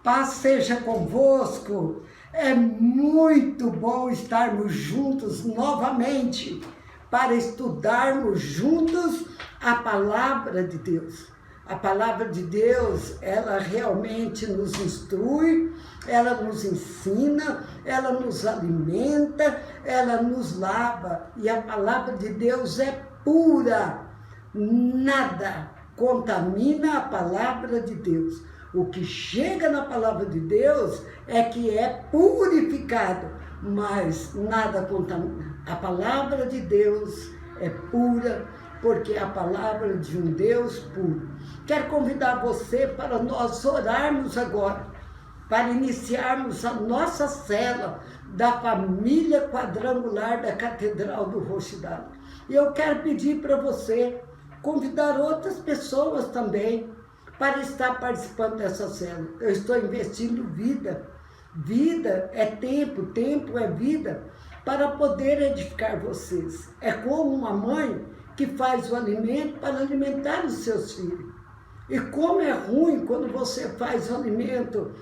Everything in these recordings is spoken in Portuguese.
Paz seja convosco. É muito bom estarmos juntos novamente para estudarmos juntos a palavra de Deus. A palavra de Deus, ela realmente nos instrui, ela nos ensina, ela nos alimenta, ela nos lava. E a palavra de Deus é pura. Nada contamina a palavra de Deus. O que chega na palavra de Deus é que é purificado, mas nada contamina. A palavra de Deus é pura, porque é a palavra de um Deus puro. Quero convidar você para nós orarmos agora, para iniciarmos a nossa célula da família quadrangular da Catedral do Roxidale. E eu quero pedir para você convidar outras pessoas também para estar participando dessa célula. Eu estou investindo vida. Vida é tempo, tempo é vida, para poder edificar vocês. É como uma mãe que faz o alimento para alimentar os seus filhos. E como é ruim quando você faz o alimento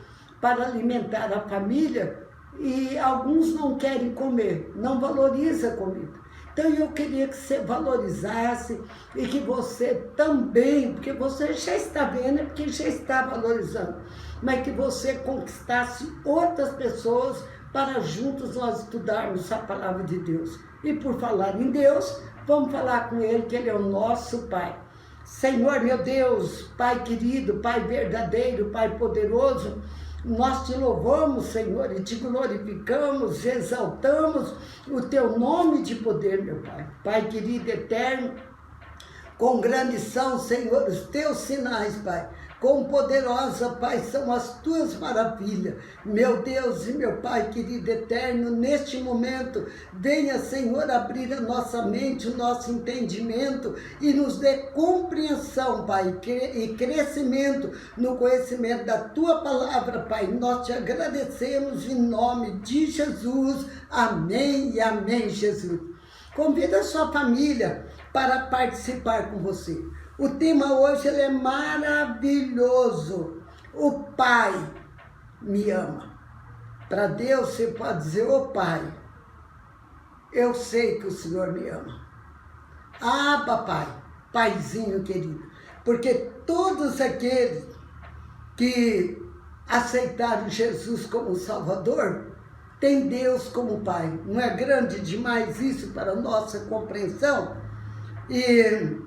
para alimentar a família e alguns não querem comer, não valoriza a comida. Então eu queria que você valorizasse e que você também, porque você já está vendo, é porque já está valorizando, mas que você conquistasse outras pessoas para juntos nós estudarmos a palavra de Deus. E por falar em Deus, vamos falar com Ele, que Ele é o nosso Pai. Senhor, meu Deus, Pai querido, Pai verdadeiro, Pai poderoso, nós te louvamos, Senhor, e te glorificamos, exaltamos o teu nome de poder, meu Pai. Pai querido, eterno, com grande são, Senhor, os teus sinais, Pai. Quão poderosa, Pai, são as tuas maravilhas. Meu Deus e meu Pai querido eterno, neste momento, venha, Senhor, abrir a nossa mente, o nosso entendimento e nos dê compreensão, Pai, e crescimento no conhecimento da tua palavra, Pai. Nós te agradecemos em nome de Jesus. Amém e amém, Jesus. Convida a sua família para participar com você. O tema hoje ele é maravilhoso. O Pai me ama. Para Deus você pode dizer: ô Pai, eu sei que o Senhor me ama. Ah, papai, Paizinho querido. Porque todos aqueles que aceitaram Jesus como Salvador, tem Deus como Pai. Não é grande demais isso para a nossa compreensão? E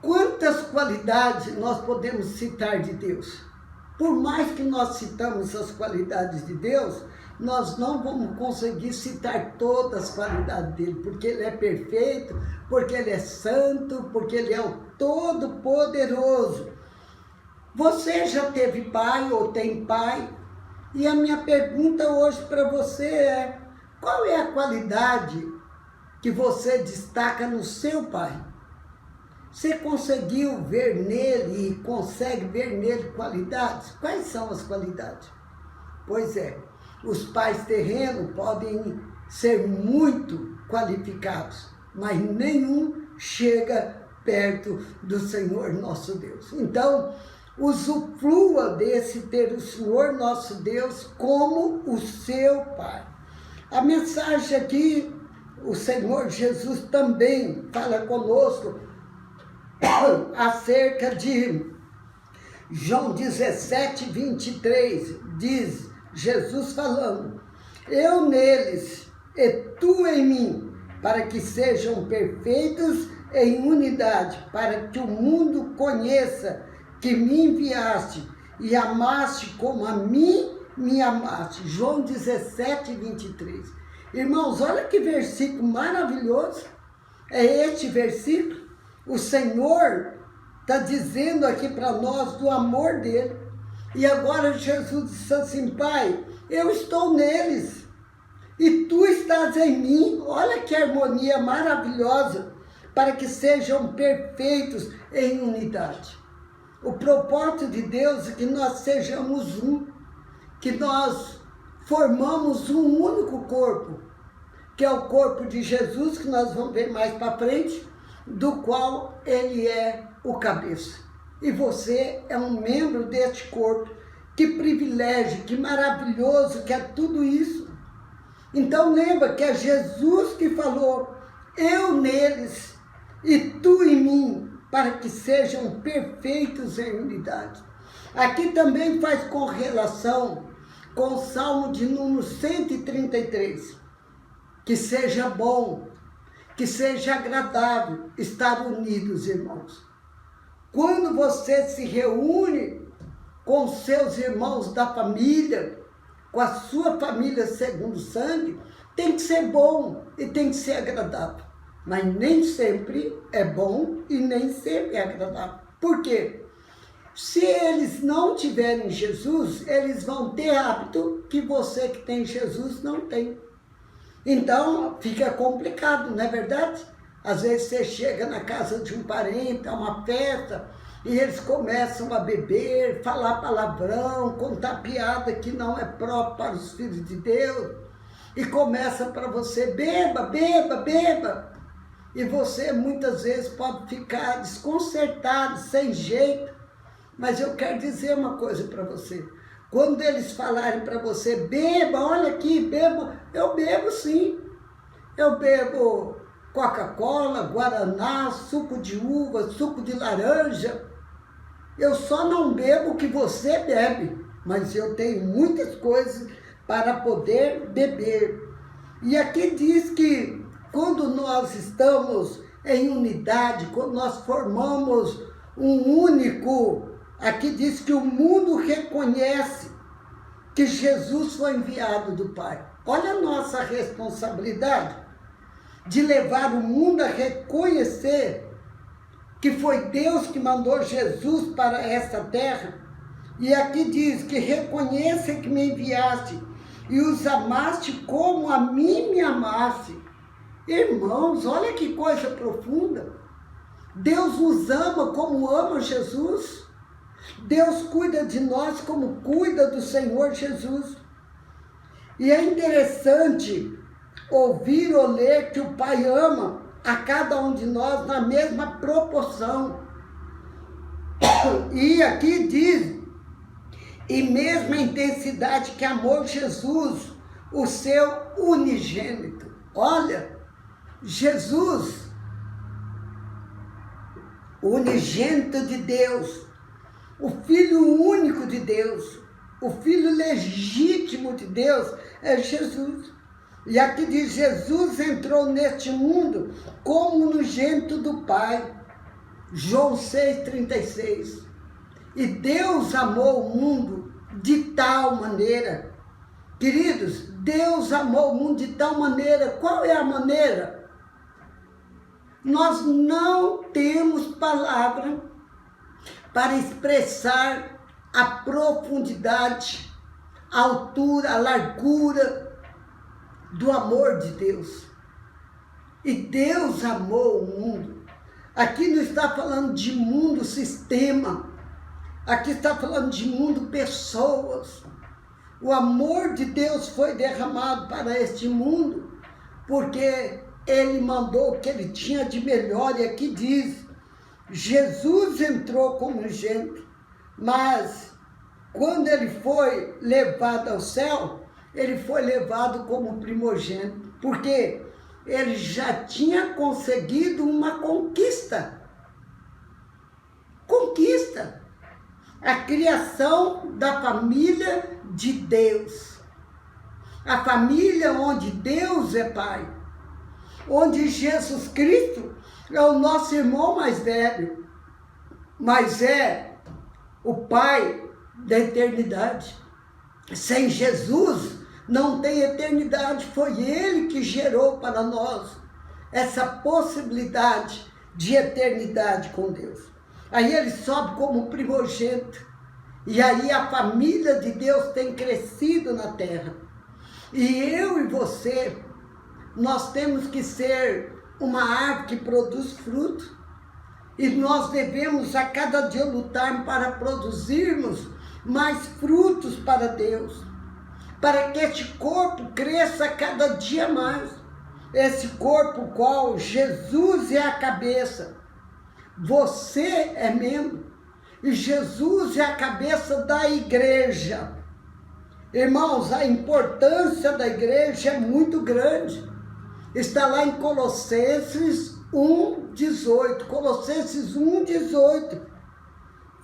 quantas qualidades nós podemos citar de Deus? Por mais que nós citamos as qualidades de Deus, nós não vamos conseguir citar todas as qualidades dele, porque ele é perfeito, porque ele é santo, porque ele é o Todo-Poderoso. Você já teve pai ou tem pai? E a minha pergunta hoje para você é: qual é a qualidade que você destaca no seu pai? Você conseguiu ver nele e consegue ver nele qualidades? Quais são as qualidades? Pois é, os pais terrenos podem ser muito qualificados, mas nenhum chega perto do Senhor nosso Deus. Então, usufrua desse ter o Senhor nosso Deus como o seu Pai. A mensagem aqui, o Senhor Jesus também fala conosco acerca de João 17, 23, diz Jesus falando: eu neles e tu em mim, para que sejam perfeitos em unidade, para que o mundo conheça que me enviaste e amaste como a mim me amaste. João 17, 23. Irmãos, olha que versículo maravilhoso é este versículo. O Senhor está dizendo aqui para nós do amor dele. E agora Jesus disse assim: Pai, eu estou neles e tu estás em mim. Olha que harmonia maravilhosa, para que sejam perfeitos em unidade. O propósito de Deus é que nós sejamos um, que nós formamos um único corpo, que é o corpo de Jesus, que nós vamos ver mais para frente, do qual ele é o cabeça. E você é um membro deste corpo, Que privilégio, que maravilhoso que é tudo isso. Então lembra que é Jesus que falou, eu neles e tu em mim, para que sejam perfeitos em unidade. Aqui também faz correlação com o Salmo de número 133. Que seja bom, que seja agradável estar unidos, irmãos. Quando você se reúne com seus irmãos da família, com a sua família segundo sangue, tem que ser bom e tem que ser agradável. Mas nem sempre é bom e nem sempre é agradável. Por quê? Se eles não tiverem Jesus, eles vão ter hábito que você que tem Jesus não tem. Então, fica complicado, não é verdade? Às vezes você chega na casa de um parente, é uma festa, e eles começam a beber, falar palavrão, contar piada que não é própria para os filhos de Deus, e começa para você, beba, beba, beba. E você muitas vezes pode ficar desconcertado, sem jeito. Mas eu quero dizer uma coisa para você. Quando eles falarem para você, beba, olha aqui, beba, eu bebo sim. Eu bebo Coca-Cola, Guaraná, suco de uva, suco de laranja. Eu só não bebo o que você bebe, mas eu tenho muitas coisas para poder beber. E aqui diz que quando nós estamos em unidade, quando nós formamos um único, aqui diz que o mundo reconhece que Jesus foi enviado do Pai. Olha a nossa responsabilidade de levar o mundo a reconhecer que foi Deus que mandou Jesus para esta terra. E aqui diz que reconheça que me enviaste e os amaste como a mim me amaste. Irmãos, olha que coisa profunda. Deus nos ama como ama Jesus. Deus cuida de nós como cuida do Senhor Jesus. E é interessante ouvir ou ler que o Pai ama a cada um de nós na mesma proporção. E aqui diz, e mesma intensidade que amou Jesus, o seu unigênito. Olha, Jesus, o unigênito de Deus, o Filho único de Deus, o Filho legítimo de Deus é Jesus. E aqui diz, Jesus entrou neste mundo como unigênito do Pai. João 6,36. E Deus amou o mundo de tal maneira. Queridos, Deus amou o mundo de tal maneira. Qual é a maneira? Nós não temos palavra para expressar a profundidade, a altura, a largura do amor de Deus. E Deus amou o mundo. Aqui não está falando de mundo sistema, aqui está falando de mundo pessoas. O amor de Deus foi derramado para este mundo, porque Ele mandou o que Ele tinha de melhor. E aqui diz, Jesus entrou como unigênito, mas quando Ele foi levado ao céu, Ele foi levado como primogênito, porque Ele já tinha conseguido uma conquista. Conquista. A criação da família de Deus. A família onde Deus é Pai. Onde Jesus Cristo é o nosso irmão mais velho, mas é o Pai da eternidade. Sem Jesus não tem eternidade. Foi Ele que gerou para nós essa possibilidade de eternidade com Deus. Aí Ele sobe como primogênito. E aí a família de Deus tem crescido na terra. E eu e você, nós temos que ser uma árvore que produz fruto. E nós devemos a cada dia lutar para produzirmos mais frutos para Deus. Para que este corpo cresça cada dia mais. Esse corpo qual Jesus é a cabeça. Você é membro. E Jesus é a cabeça da igreja. Irmãos, a importância da igreja é muito grande. Está lá em Colossenses 1:18. Colossenses 1:18.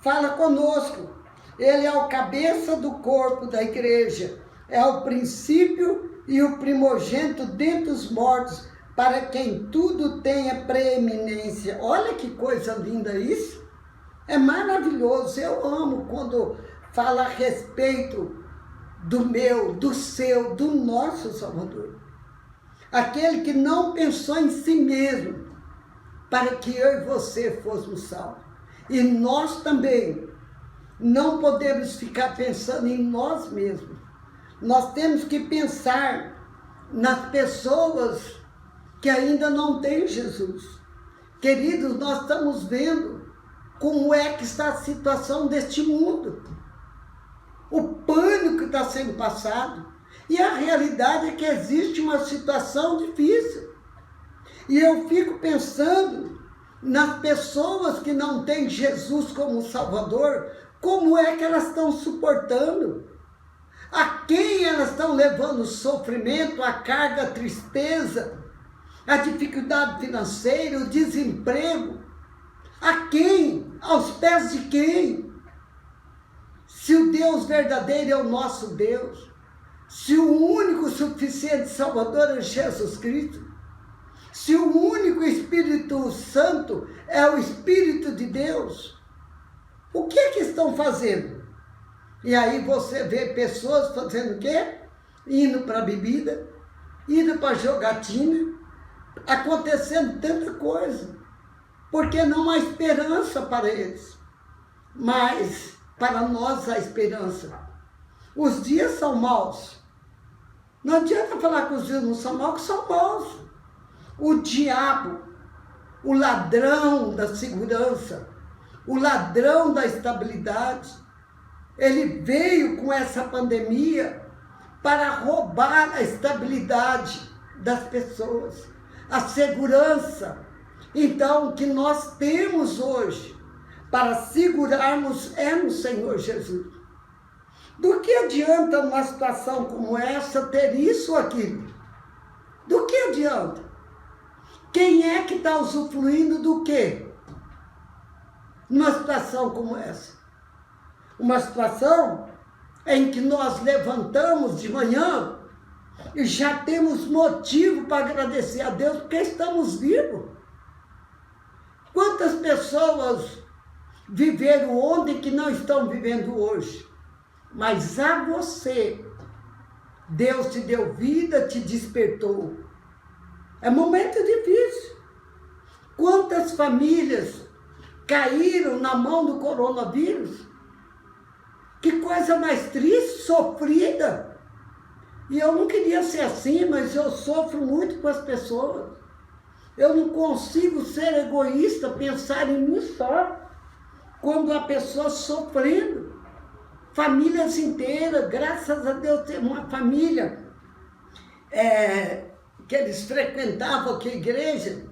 Fala conosco. Ele é o cabeça do corpo da igreja. É o princípio e o primogênito dentre os mortos, para quem tudo tenha preeminência. Olha que coisa linda isso. É maravilhoso. Eu amo quando fala a respeito do meu, do seu, do nosso Salvador. Aquele que não pensou em si mesmo, para que eu e você fôssemos salvos. E nós também não podemos ficar pensando em nós mesmos. Nós temos que pensar nas pessoas que ainda não têm Jesus. Queridos, nós estamos vendo como é que está a situação deste mundo. O pânico que está sendo passado. E a realidade é que existe uma situação difícil. E eu fico pensando nas pessoas que não têm Jesus como Salvador, como é que elas estão suportando? A quem elas estão levando o sofrimento, a carga, a tristeza, a dificuldade financeira, o desemprego? A quem? Aos pés de quem? Se o Deus verdadeiro é o nosso Deus, se o único suficiente Salvador é Jesus Cristo, se o único Espírito Santo é o Espírito de Deus, o que é que estão fazendo? E aí você vê pessoas fazendo o quê? Indo para a bebida, indo para a jogatina, acontecendo tanta coisa, porque não há esperança para eles. Mas para nós há esperança. Os dias são maus. Não adianta falar que os dias não são maus, que são maus. O diabo, o ladrão da segurança, o ladrão da estabilidade, ele veio com essa pandemia para roubar a estabilidade das pessoas, a segurança. Então, o que nós temos hoje para segurarmos é no Senhor Jesus. Do que adianta numa situação como essa ter isso ou aquilo? Do que adianta? Quem é que está usufruindo do quê? Numa situação como essa. Uma situação em que nós levantamos de manhã e já temos motivo para agradecer a Deus porque estamos vivos. Quantas pessoas viveram ontem que não estão vivendo hoje? Mas a você, Deus te deu vida, te despertou. É momento difícil. Quantas famílias caíram na mão do coronavírus? Que coisa mais triste, sofrida. E eu não queria ser assim, mas eu sofro muito com as pessoas. Eu não consigo ser egoísta, pensar em mim só. Quando a pessoa sofrendo, famílias inteiras, graças a Deus, tem uma família que eles frequentavam aqui a igreja,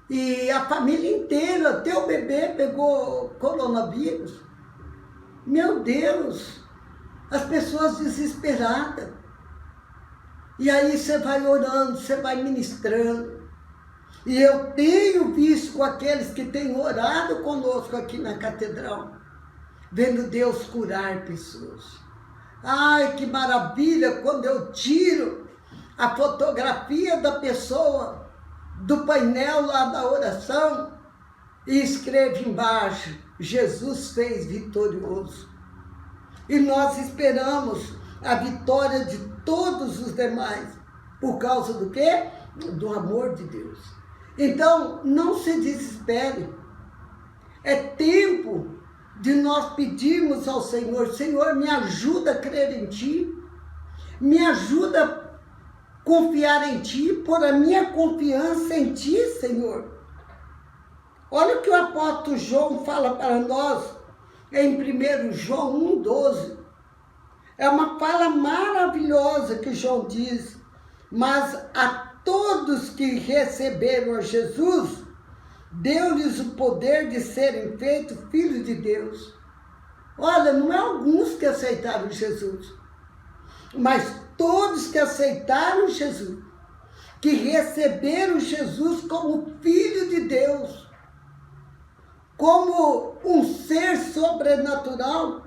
e a família inteira, até o bebê pegou coronavírus. Meu Deus, as pessoas desesperadas. E aí você vai orando, você vai ministrando. E eu tenho visto com aqueles que têm orado conosco aqui na catedral, vendo Deus curar pessoas. Ai, que maravilha quando eu tiro a fotografia da pessoa do painel lá da oração e escrevo embaixo: Jesus fez vitorioso. E nós esperamos a vitória de todos os demais. Por causa do quê? Do amor de Deus. Então, não se desespere. É tempo de nós pedirmos ao Senhor: Senhor, me ajuda a crer em Ti. Me ajuda a confiar em Ti, pôr a minha confiança em Ti, Senhor. Olha o que o apóstolo João fala para nós em 1 João 1,12. É uma fala maravilhosa que João diz: mas a todos que receberam a Jesus, deu-lhes o poder de serem feitos filhos de Deus. Olha, não é alguns que aceitaram Jesus, mas todos que aceitaram Jesus, que receberam Jesus como Filho de Deus, como um ser sobrenatural,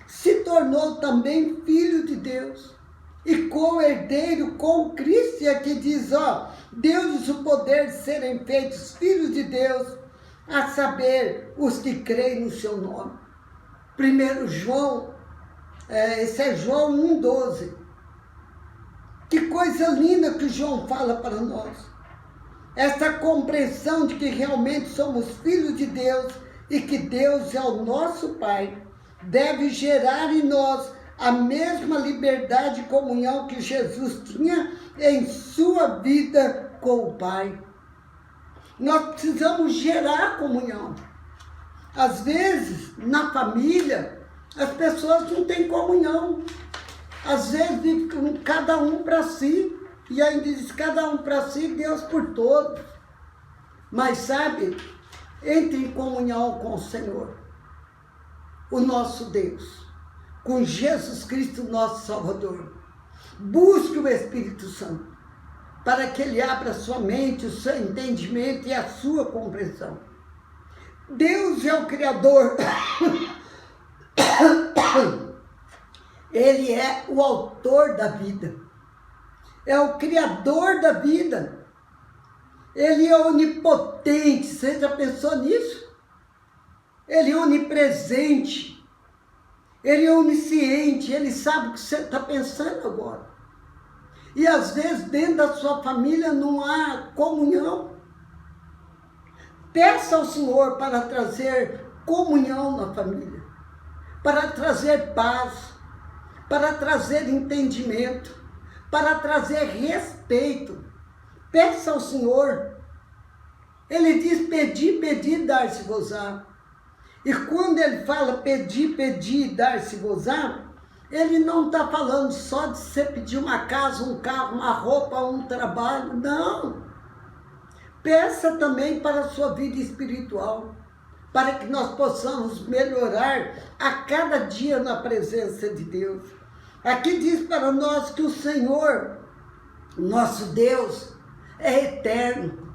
se tornou também Filho de Deus. E co-herdeiro com Cristo, aqui diz, ó, deu-lhes o poder de serem feitos filhos de Deus, a saber, os que creem no seu nome. 1 João, esse é João 1,12. Que coisa linda que João fala para nós. Essa compreensão de que realmente somos filhos de Deus e que Deus é o nosso Pai, deve gerar em nós a mesma liberdade e comunhão que Jesus tinha em sua vida com o Pai. Nós precisamos gerar comunhão. Às vezes, na família, as pessoas não têm comunhão. Às vezes, vivem cada um para si. E ainda diz, cada um para si, Deus por todos. Mas sabe, entre em comunhão com o Senhor, o nosso Deus, com Jesus Cristo, nosso Salvador. Busque o Espírito Santo, para que Ele abra a sua mente, o seu entendimento e a sua compreensão. Deus é o Criador. Ele é o autor da vida. É o Criador da vida. Ele é onipotente. Você já pensou nisso? Ele é onipresente. Ele é onisciente. Ele sabe o que você está pensando agora. E às vezes dentro da sua família não há comunhão. Peça ao Senhor para trazer comunhão na família, para trazer paz, para trazer entendimento, para trazer respeito. Peça ao Senhor. Ele diz, pedi, pedi, dar-se-vos-á. E quando ele fala pedi, pedi, dar-se-vos-á, ele não está falando só de você pedir uma casa, um carro, uma roupa, um trabalho. Não. Peça também para a sua vida espiritual, para que nós possamos melhorar a cada dia na presença de Deus. Aqui diz para nós que o Senhor, nosso Deus, é eterno.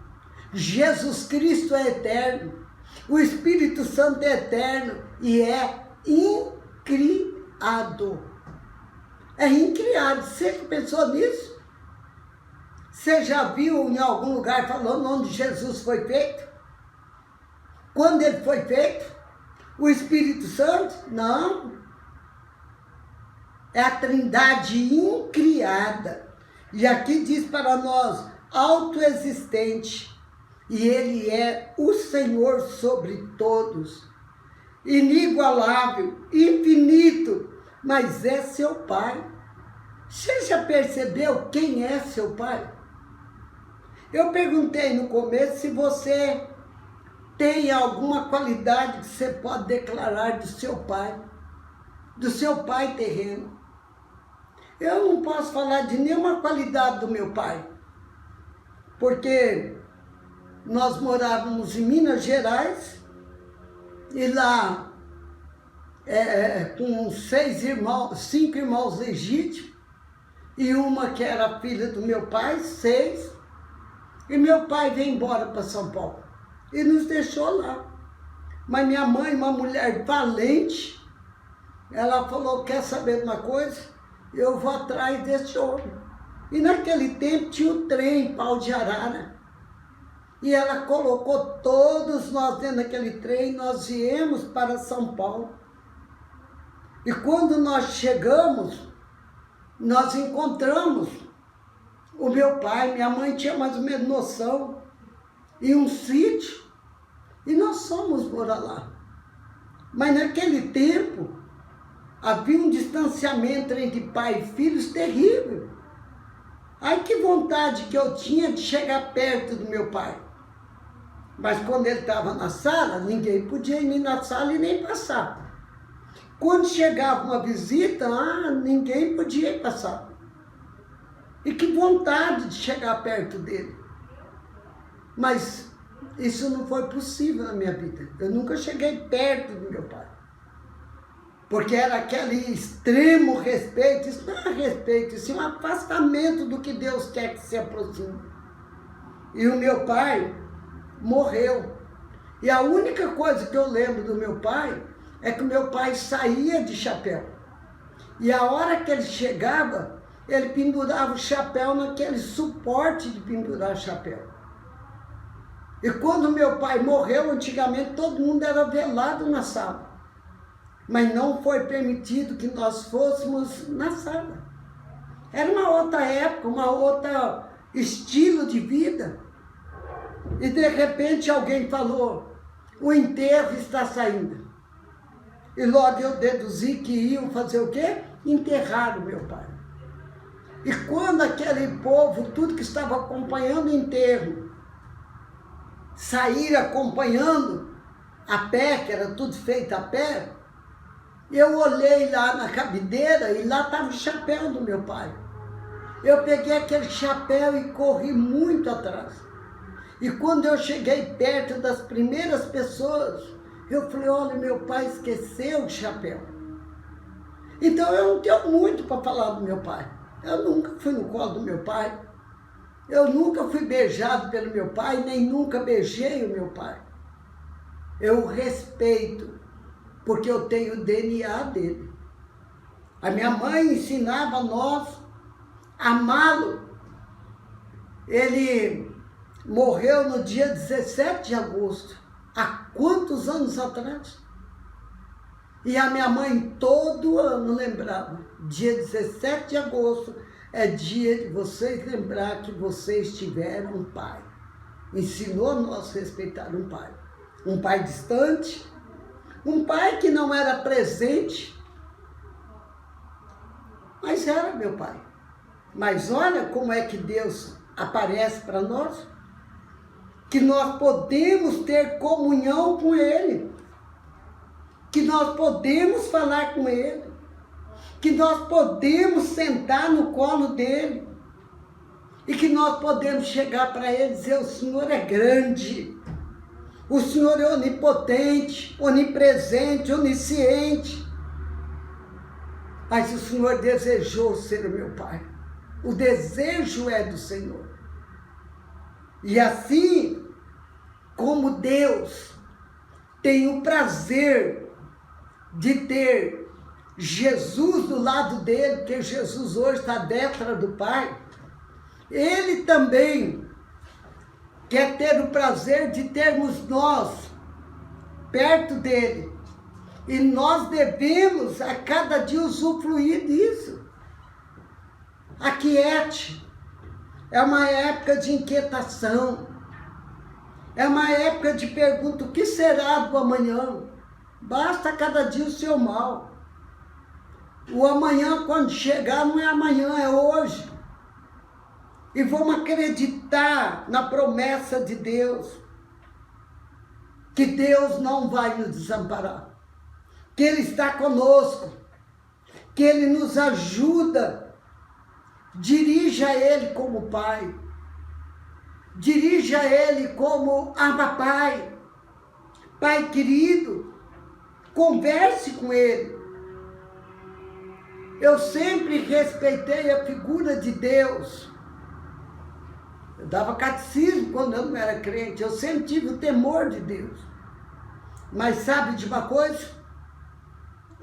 Jesus Cristo é eterno. O Espírito Santo é eterno e é incriado. É incriado. Você pensou nisso? Você já viu em algum lugar falando onde Jesus foi feito? Quando ele foi feito? O Espírito Santo? Não. É a Trindade incriada. E aqui diz para nós, autoexistente. E ele é o Senhor sobre todos. Inigualável, infinito, mas é seu Pai. Você já percebeu quem é seu Pai? Eu perguntei no começo se você tem alguma qualidade que você pode declarar do seu pai terreno. Eu não posso falar de nenhuma qualidade do meu pai, porque nós morávamos em Minas Gerais, e lá, com 5 irmãos legítimos, e uma que era filha do meu pai, 6, e meu pai veio embora para São Paulo, e nos deixou lá. Mas minha mãe, uma mulher valente, ela falou, quer saber de uma coisa? Eu vou atrás desse homem. E naquele tempo tinha o trem Pau de Arara. E ela colocou todos nós dentro daquele trem, nós viemos para São Paulo. E quando nós chegamos, nós encontramos o meu pai, minha mãe tinha mais ou menos noção, em um sítio, e nós fomos morar lá. Mas naquele tempo, havia um distanciamento entre pai e filhos terrível. Ai, que vontade que eu tinha de chegar perto do meu pai. Mas quando ele estava na sala, ninguém podia ir na sala e nem passar. Quando chegava uma visita, ninguém podia ir passar. E que vontade de chegar perto dele. Mas isso não foi possível na minha vida. Eu nunca cheguei perto do meu pai. Porque era aquele extremo respeito, isso não é respeito, isso é um afastamento do que Deus quer que se aproxime. E o meu pai morreu. E a única coisa que eu lembro do meu pai é que o meu pai saía de chapéu. E a hora que ele chegava, ele pendurava o chapéu naquele suporte de pendurar chapéu. E quando meu pai morreu, antigamente todo mundo era velado na sala. Mas não foi permitido que nós fôssemos na sala. Era uma outra época, uma outra estilo de vida. E de repente alguém falou, o enterro está saindo. E logo eu deduzi que iam fazer o quê? Enterrar o meu pai. E quando aquele povo, tudo que estava acompanhando o enterro, sair acompanhando a pé, que era tudo feito a pé, eu olhei lá na cabideira e lá estava o chapéu do meu pai. Eu peguei aquele chapéu e corri muito atrás. E quando eu cheguei perto das primeiras pessoas, eu falei, olha, meu pai esqueceu o chapéu. Então eu não tenho muito para falar do meu pai. Eu nunca fui no colo do meu pai. Eu nunca fui beijado pelo meu pai, nem nunca beijei o meu pai. Eu o respeito, porque eu tenho o DNA dele. A minha mãe ensinava a nós a amá-lo. Ele morreu no dia 17 de agosto. Há quantos anos atrás? E a minha mãe todo ano lembrava. Dia 17 de agosto é dia de vocês lembrar que vocês tiveram um pai. Ensinou a nós a respeitar um pai. Um pai distante, um pai que não era presente, mas era meu pai. Mas olha como é que Deus aparece para nós, que nós podemos ter comunhão com Ele, que nós podemos falar com Ele, que nós podemos sentar no colo dEle, e que nós podemos chegar para Ele e dizer, o Senhor é grande, o Senhor é onipotente, onipresente, onisciente. Mas o Senhor desejou ser o meu pai. O desejo é do Senhor. E assim como Deus tem o prazer de ter Jesus do lado dele, porque Jesus hoje está à destra do Pai, Ele também quer ter o prazer de termos nós perto dele. E nós devemos a cada dia usufruir disso. Aquiete. É uma época de inquietação. É uma época de pergunta, o que será do amanhã? Basta cada dia o seu mal. O amanhã, quando chegar, não é amanhã, é hoje. E vamos acreditar na promessa de Deus, que Deus não vai nos desamparar, que Ele está conosco, que Ele nos ajuda. Dirija Ele como Pai, dirija Ele como Abba Pai, Pai querido, converse com Ele. Eu sempre respeitei a figura de Deus. Eu dava catecismo quando eu não era crente, eu sempre tive o temor de Deus. Mas sabe de uma coisa?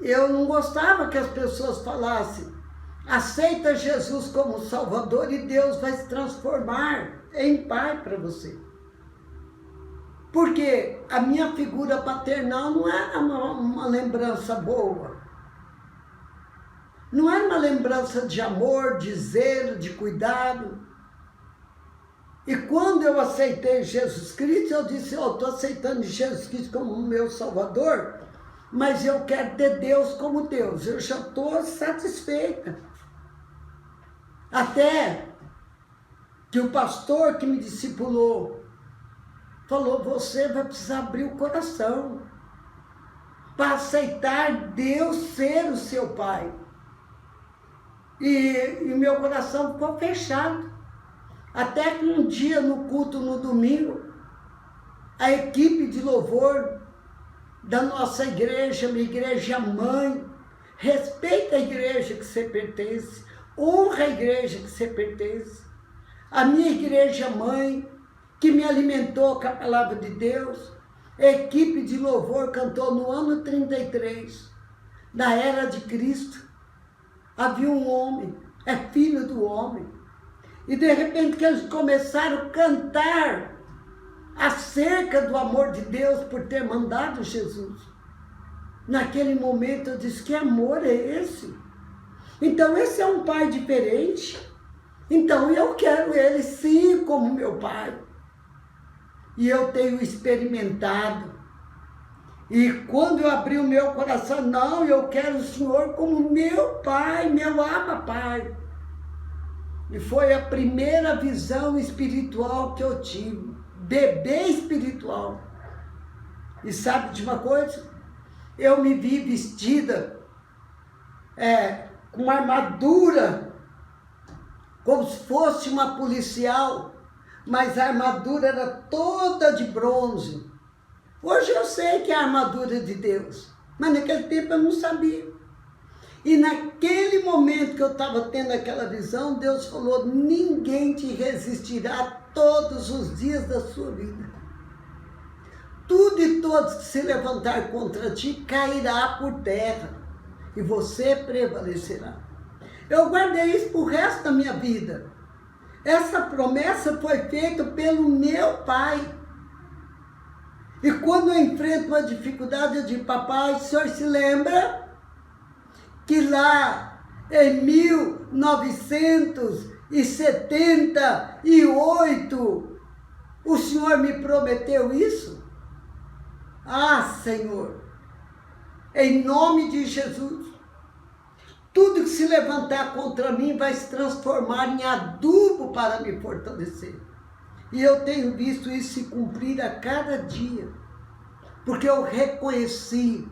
Eu não gostava que as pessoas falassem, aceita Jesus como Salvador e Deus vai se transformar em Pai para você. Porque a minha figura paternal não era uma lembrança boa. Não era uma lembrança de amor, de zelo, de cuidado. E quando eu aceitei Jesus Cristo, eu disse, eu estou aceitando Jesus Cristo como meu Salvador, mas eu quero ter Deus como Deus. Eu já estou satisfeita. Até que o pastor que me discipulou falou, você vai precisar abrir o coração para aceitar Deus ser o seu Pai. E meu coração ficou fechado. Até que um dia no culto, no domingo, a equipe de louvor da nossa igreja, minha igreja mãe. Respeita a igreja que você pertence, honra a igreja que você pertence. A minha igreja mãe, que me alimentou com a palavra de Deus, a equipe de louvor cantou no ano 33, da era de Cristo. Havia um homem, é filho do homem, e de repente que eles começaram a cantar acerca do amor de Deus por ter mandado Jesus. Naquele momento eu disse, que amor é esse? Então esse é um pai diferente. Então eu quero ele sim como meu pai. E eu tenho experimentado. E quando eu abri o meu coração, não, eu quero o Senhor como meu pai, meu Abba Pai. E foi a primeira visão espiritual que eu tive. Bebê espiritual. E sabe de uma coisa? Eu me vi vestida com uma armadura, como se fosse uma policial, mas a armadura era toda de bronze. Hoje eu sei que é a armadura de Deus, mas naquele tempo eu não sabia. E naquele momento que eu estava tendo aquela visão, Deus falou, ninguém te resistirá todos os dias da sua vida. Tudo e todos que se levantar contra ti cairá por terra e você prevalecerá. Eu guardei isso para o resto da minha vida. Essa promessa foi feita pelo meu pai. E quando eu enfrento uma dificuldade, eu digo, papai, o senhor se lembra que lá em 1978 o senhor me prometeu isso? Ah, Senhor, em nome de Jesus, tudo que se levantar contra mim vai se transformar em adubo para me fortalecer. E eu tenho visto isso se cumprir a cada dia, porque eu reconheci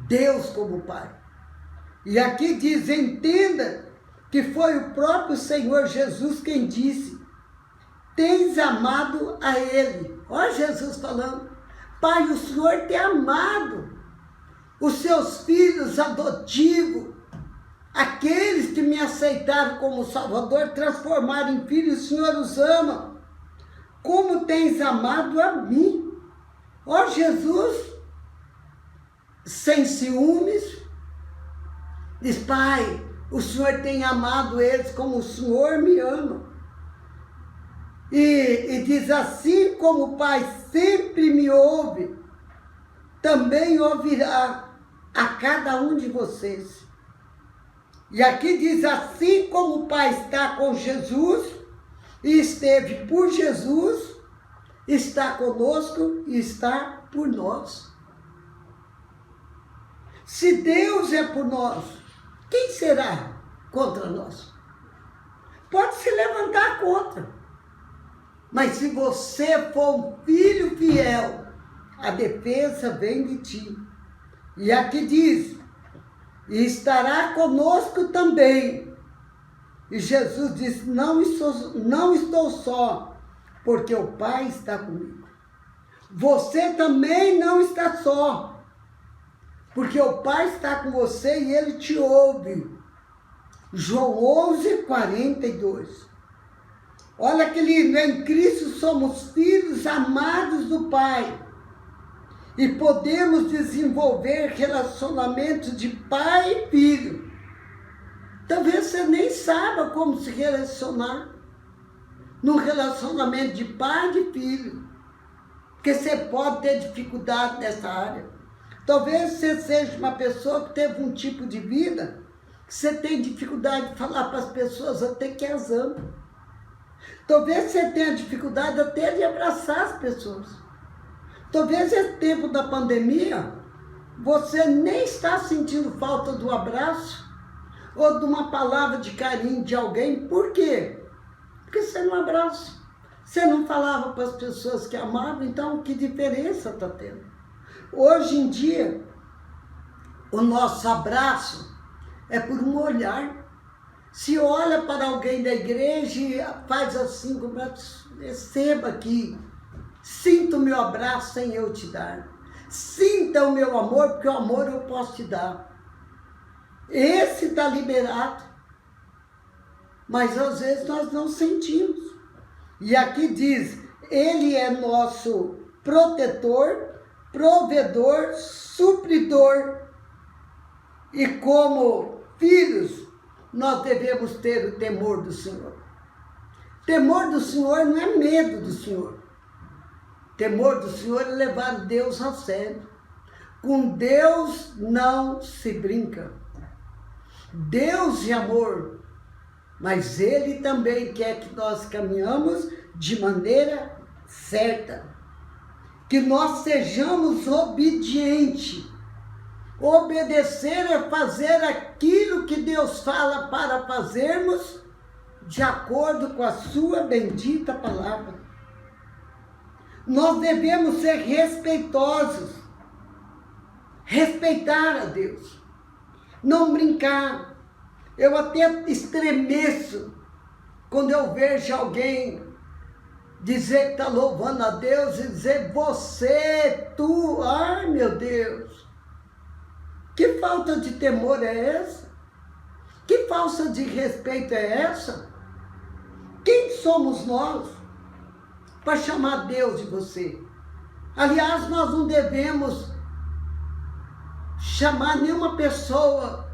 Deus como Pai. E aqui diz, entenda que foi o próprio Senhor Jesus quem disse, tens amado a Ele. Olha Jesus falando. Pai, o Senhor tem amado os seus filhos adotivos, aqueles que me aceitaram como Salvador, transformaram em filhos, o Senhor os ama, como tens amado a mim. Ó Jesus, sem ciúmes, diz, Pai, o Senhor tem amado eles como o Senhor me ama. E diz, assim como o Pai sempre me ouve, também ouvirá a cada um de vocês. E aqui diz, assim como o Pai está com Jesus, e esteve por Jesus, está conosco e está por nós. Se Deus é por nós, quem será contra nós? Pode se levantar contra. Mas se você for um filho fiel, a defesa vem de ti. E aqui diz, e estará conosco também. E Jesus disse, não estou só, porque o Pai está comigo. Você também não está só, porque o Pai está com você e Ele te ouve. João 11:42. Olha que lindo, em Cristo somos filhos amados do Pai e podemos desenvolver relacionamentos de pai e filho. Talvez você nem saiba como se relacionar num relacionamento de pai e de filho, porque você pode ter dificuldade nessa área. Talvez você seja uma pessoa que teve um tipo de vida que você tem dificuldade de falar para as pessoas até que as ama. Talvez você tenha dificuldade até de abraçar as pessoas. Talvez esse tempo da pandemia, você nem está sentindo falta do abraço ou de uma palavra de carinho de alguém. Por quê? Porque você não abraça. Você não falava para as pessoas que amavam, então que diferença está tendo? Hoje em dia, o nosso abraço é por um olhar. Se olha para alguém da igreja e faz assim, receba aqui. Sinta o meu abraço sem eu te dar. Sinta o meu amor, porque o amor eu posso te dar. Esse está liberado. Mas às vezes nós não sentimos. E aqui diz, ele é nosso protetor, provedor, supridor. E como filhos, nós devemos ter o temor do Senhor. Temor do Senhor não é medo do Senhor. Temor do Senhor é levar Deus a sério. Com Deus não se brinca. Deus é amor, mas Ele também quer que nós caminhamos de maneira certa. Que nós sejamos obedientes. Obedecer é fazer aquilo que Deus fala para fazermos de acordo com a sua bendita palavra. Nós devemos ser respeitosos, respeitar a Deus, não brincar. Eu até estremeço quando eu vejo alguém dizer que está louvando a Deus e dizer você, tu, ai meu Deus. Que falta de temor é essa? Que falta de respeito é essa? Quem somos nós para chamar Deus de você? Aliás, nós não devemos chamar nenhuma pessoa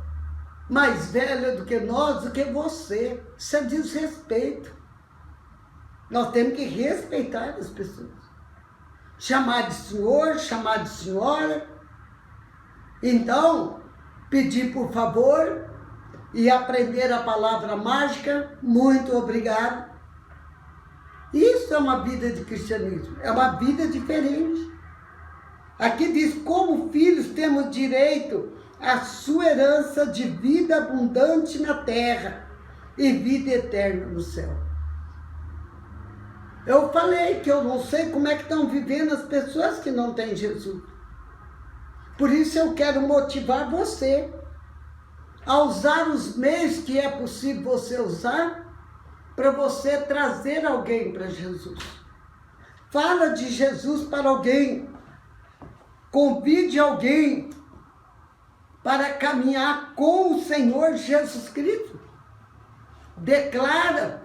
mais velha do que nós, do que você. Isso é desrespeito. Nós temos que respeitar as pessoas. Chamar de senhor, chamar de senhora. Então, pedir por favor e aprender a palavra mágica, muito obrigado. Isso é uma vida de cristianismo, é uma vida diferente. Aqui diz, como filhos temos direito à sua herança de vida abundante na terra e vida eterna no céu. Eu falei que eu não sei como é que estão vivendo as pessoas que não têm Jesus. Por isso eu quero motivar você a usar os meios que é possível você usar para você trazer alguém para Jesus. Fala de Jesus para alguém. Convide alguém para caminhar com o Senhor Jesus Cristo. Declara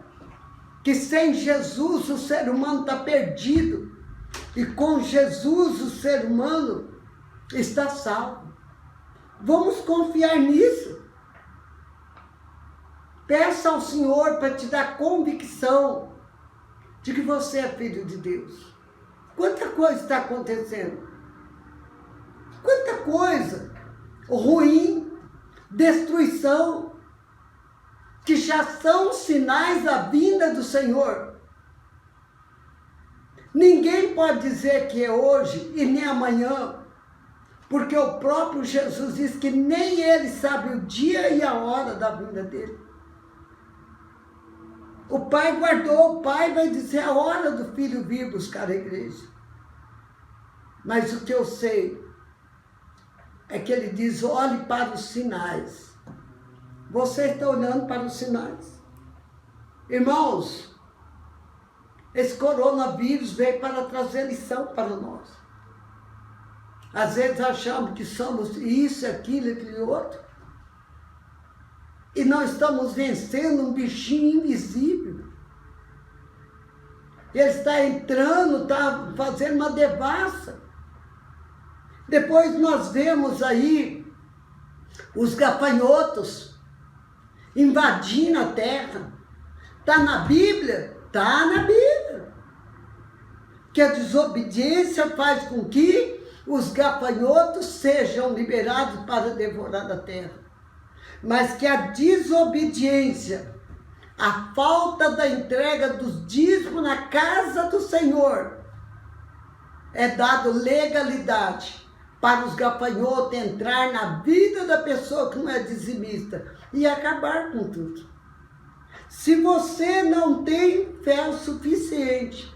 que sem Jesus o ser humano está perdido e com Jesus o ser humano está salvo. Vamos confiar nisso. Peça ao Senhor para te dar convicção de que você é filho de Deus. Quanta coisa está acontecendo. Quanta coisa ruim, destruição, que já são sinais da vinda do Senhor. Ninguém pode dizer que é hoje e nem amanhã, porque o próprio Jesus diz que nem Ele sabe o dia e a hora da vinda dele. O Pai guardou, o Pai vai dizer a hora do Filho vir buscar a igreja. Mas o que eu sei é que Ele diz, olhe para os sinais. Você está olhando para os sinais. Irmãos, esse coronavírus veio para trazer lição para nós. Às vezes achamos que somos isso, aquilo, aquele outro. E nós estamos vencendo um bichinho invisível. Ele está entrando, está fazendo uma devassa. Depois nós vemos aí os gafanhotos invadindo a terra. Está na Bíblia? Está na Bíblia. Que a desobediência faz com que os gafanhotos sejam liberados para devorar a terra. Mas que a desobediência, a falta da entrega dos dízimos na casa do Senhor, é dado legalidade para os gafanhotos entrar na vida da pessoa que não é dizimista e acabar com tudo. Se você não tem fé o suficiente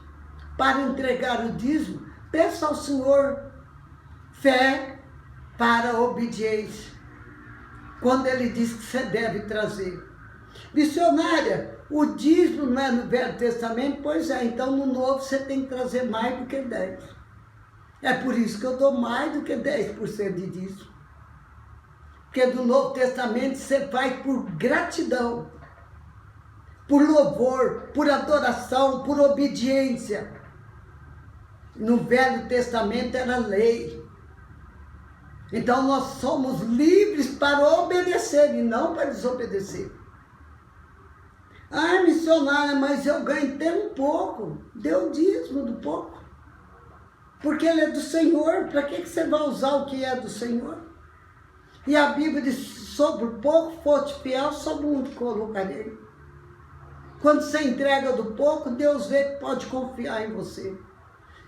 para entregar o dízimo, peça ao Senhor fé para a obediência. Quando Ele diz que você deve trazer. Missionária, o dízimo não é no Velho Testamento? Pois é, então no Novo você tem que trazer mais do que 10. É por isso que eu dou mais do que 10% de dízimo. Porque no Novo Testamento você faz por gratidão, por louvor, por adoração, por obediência. No Velho Testamento era lei. Então nós somos livres para obedecer e não para desobedecer. Ah, missionária, mas eu ganho até um pouco. Dê o dízimo do pouco. Porque ele é do Senhor. Para que você vai usar o que é do Senhor? E a Bíblia diz, sobre o pouco foste fiel, sobre o muito colocarei. Quando você entrega do pouco, Deus vê que pode confiar em você.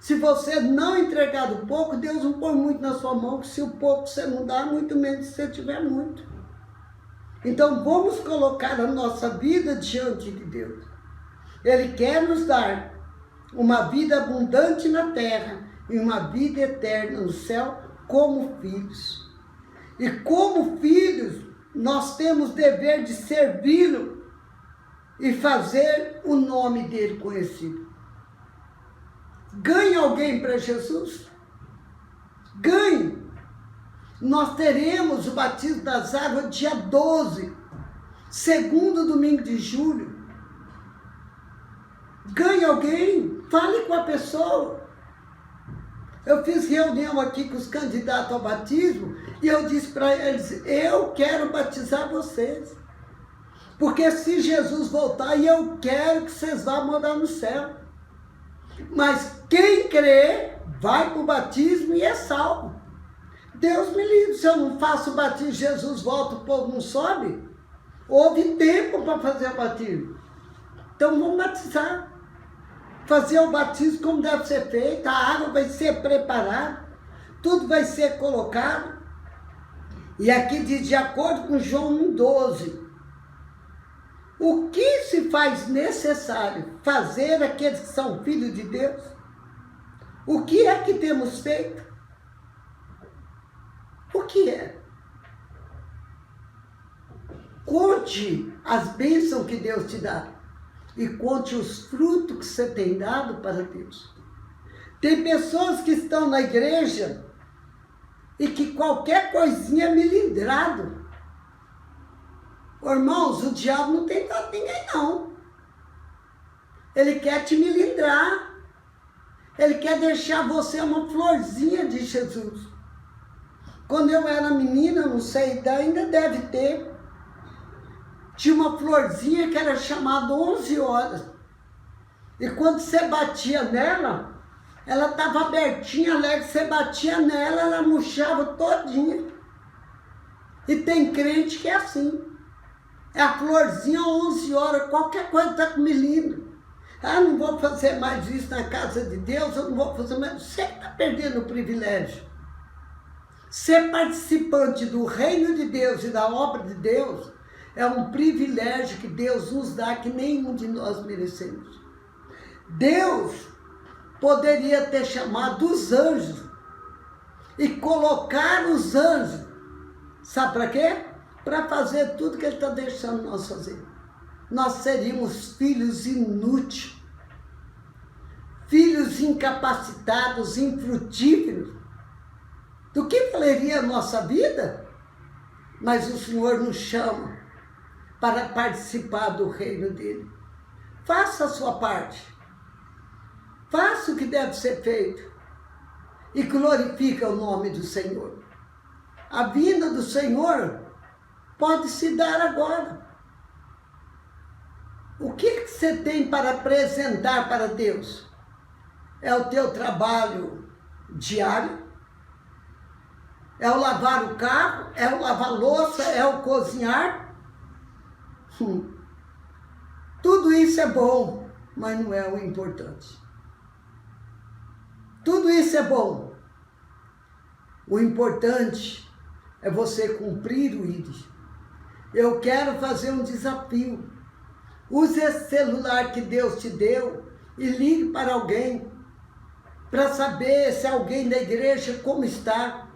Se você não entregar do pouco, Deus não põe muito na sua mão, que se o pouco você não dá, muito menos se você tiver muito. Então vamos colocar a nossa vida diante de Deus. Ele quer nos dar uma vida abundante na terra e uma vida eterna no céu como filhos. E como filhos, nós temos dever de servi-lo e fazer o nome dele conhecido. Ganhe alguém para Jesus? Ganhe! Nós teremos o batismo das águas dia 12, segundo domingo de julho. Ganhe alguém, fale com a pessoa. Eu fiz reunião aqui com os candidatos ao batismo e eu disse para eles, eu quero batizar vocês. Porque se Jesus voltar, eu quero que vocês vá morar no céu. Mas quem crê, vai para o batismo e é salvo. Deus me livre, se eu não faço o batismo, Jesus volta, o povo não sobe. Houve tempo para fazer o batismo. Então vamos batizar. Fazer o batismo como deve ser feito, a água vai ser preparada, tudo vai ser colocado. E aqui diz, de acordo com João 1,12, o que se faz necessário fazer aqueles que são filhos de Deus? O que é que temos feito? O que é? Conte as bênçãos que Deus te dá e conte os frutos que você tem dado para Deus. Tem pessoas que estão na igreja e que qualquer coisinha é melindrado. Irmãos, o diabo não tem dado ninguém não. Ele quer te melindrar. Ele quer deixar você uma florzinha de Jesus. Quando eu era menina, não sei, ainda deve ter, tinha uma florzinha que era chamada 11 horas. E quando você batia nela, ela estava abertinha, alegre, você batia nela, ela murchava todinha. E tem crente que é assim. É a florzinha 11 horas, qualquer coisa está com melindre. Ah, não vou fazer mais isso na casa de Deus, eu não vou fazer mais. Você está perdendo o privilégio. Ser participante do reino de Deus e da obra de Deus é um privilégio que Deus nos dá que nenhum de nós merecemos. Deus poderia ter chamado os anjos e colocar os anjos, sabe para quê? Para fazer tudo que Ele está deixando nós fazer. Nós seríamos filhos inúteis, filhos incapacitados, infrutíferos. Do que valeria a nossa vida? Mas o Senhor nos chama para participar do reino dele. Faça a sua parte. Faça o que deve ser feito. E glorifica o nome do Senhor. A vinda do Senhor pode se dar agora. O que você tem para apresentar para Deus? É o teu trabalho diário? É o lavar o carro? É o lavar a louça? É o cozinhar? Tudo isso é bom, mas não é o importante. Tudo isso é bom. O importante é você cumprir o íris. Eu quero fazer um desafio. Use esse celular que Deus te deu e ligue para alguém para saber se alguém da igreja como está.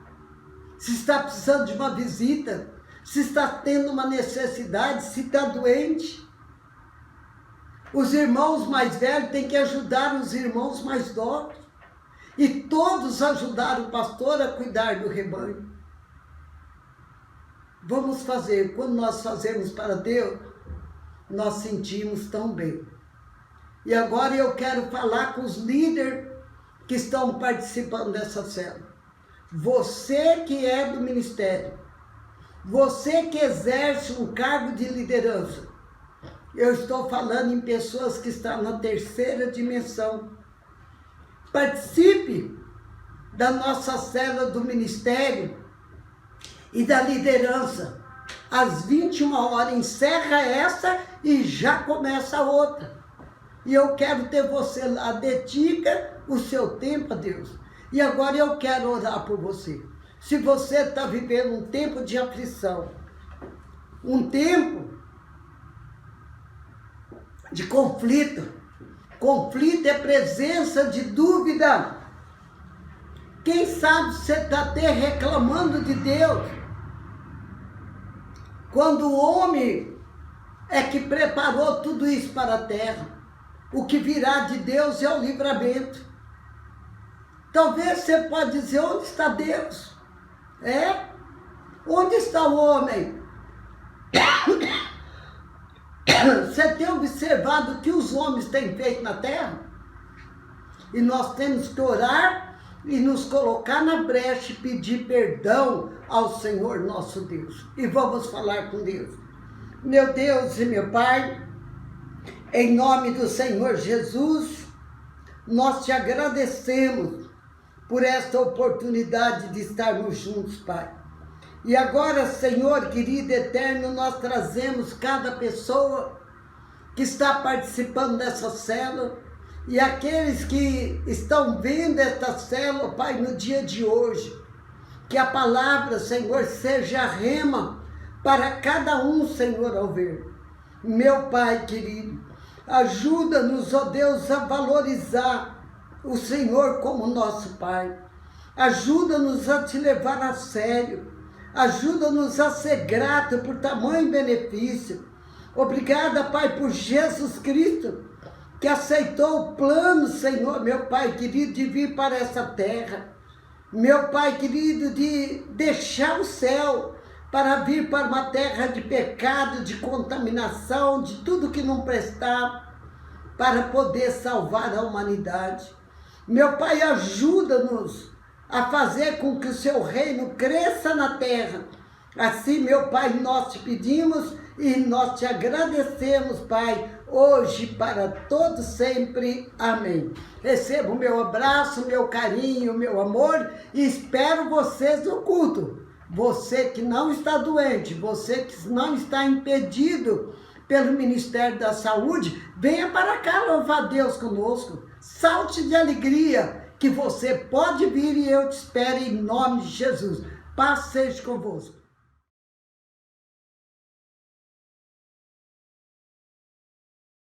Se está precisando de uma visita, se está tendo uma necessidade, se está doente. Os irmãos mais velhos têm que ajudar os irmãos mais novos. E todos ajudaram o pastor a cuidar do rebanho. Vamos fazer, quando nós fazemos para Deus, nós sentimos tão bem. E agora eu quero falar com os líderes que estão participando dessa célula. Você que é do ministério, você que exerce um cargo de liderança, eu estou falando em pessoas que estão na terceira dimensão. Participe da nossa célula do ministério e da liderança. Às 21 horas encerra essa e já começa a outra. E eu quero ter você lá, dedica o seu tempo a Deus. E agora eu quero orar por você. Se você está vivendo um tempo de aflição, um tempo de conflito, conflito é presença de dúvida. Quem sabe você está até reclamando de Deus, quando o homem é que preparou tudo isso para a terra. O que virá de Deus é o livramento. Talvez você pode dizer, onde está Deus? Onde está o homem? Você tem observado o que os homens têm feito na terra? E nós temos que orar e nos colocar na brecha e pedir perdão ao Senhor nosso Deus. E vamos falar com Deus. Meu Deus e meu Pai, em nome do Senhor Jesus, nós te agradecemos por esta oportunidade de estarmos juntos, Pai. E agora, Senhor querido eterno, nós trazemos cada pessoa que está participando dessa célula e aqueles que estão vendo esta célula, Pai, no dia de hoje. Que a palavra, Senhor, seja rema para cada um, Senhor, ao ver. Meu Pai querido, ajuda-nos, ó Deus, a valorizar o Senhor como nosso Pai. Ajuda-nos a te levar a sério. Ajuda-nos a ser grato por tamanho benefício. Obrigada, Pai, por Jesus Cristo, que aceitou o plano, Senhor, meu Pai querido, de vir para essa terra. Meu Pai querido, de deixar o céu para vir para uma terra de pecado, de contaminação, de tudo que não prestava, para poder salvar a humanidade. Meu Pai, ajuda-nos a fazer com que o seu reino cresça na terra. Assim, meu Pai, nós te pedimos e nós te agradecemos, Pai, hoje para todos sempre. Amém. Receba o meu abraço, meu carinho, meu amor e espero vocês no culto. Você que não está doente, você que não está impedido pelo Ministério da Saúde, venha para cá louvar Deus conosco. Salte de alegria que você pode vir e eu te espero em nome de Jesus. Paz seja convosco.